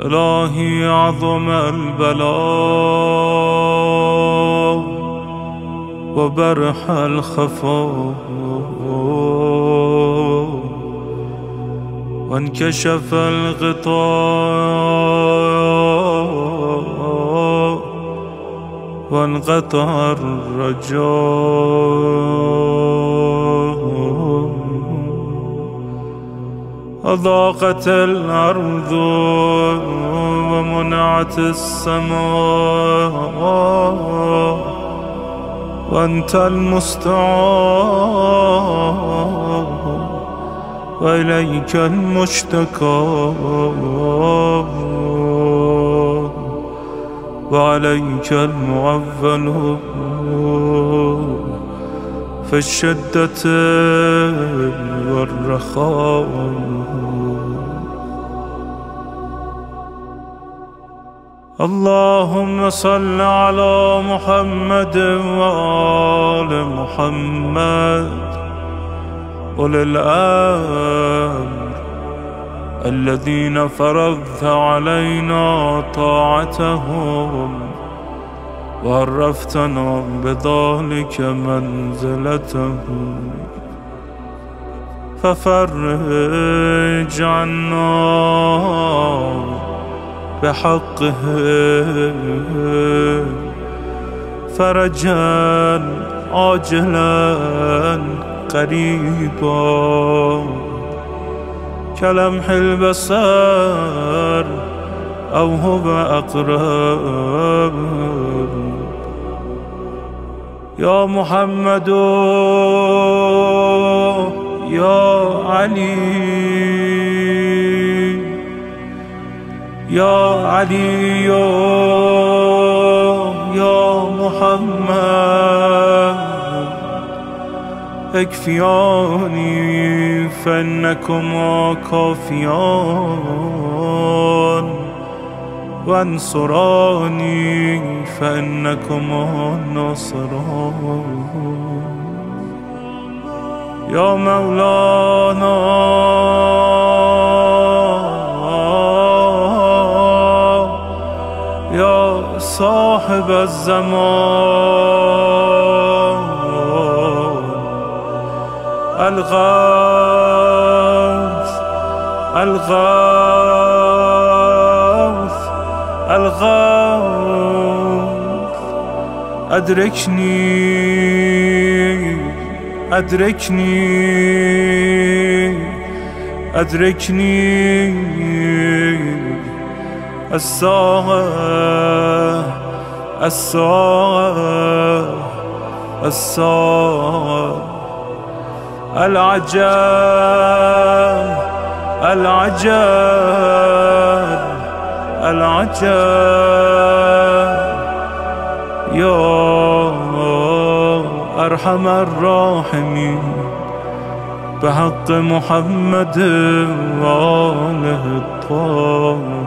إلهي عظم البلاء وبرح الخفاء وانكشف الغطاء وانقطع الرجاء أضاقت الأرض ومنعت السماء وأنت المستعان وإليك المشتكى وعليك المعول في الشدة والرخاء. اللهم صل على محمد وآل محمد أولي الأمر الذين فرضت علينا طاعتهم وعرفتنا بذلك منزلتهم، ففرج عنا بحقهم فرجا عاجلا قريبا كلمح البصر أو هو أقرب. يا محمد يا علي يا علي يا محمد اكفياني فإنكما كافيان وانصراني فإنكما ناصران. يا مولانا يا صاحب الزمان الغوث الغوث الغوث أدركني أدركني أدركني الساعة الساعة الساعة العجب العجب العجب. يا أرحم الراحمين بحق محمد وآله الطاهرين.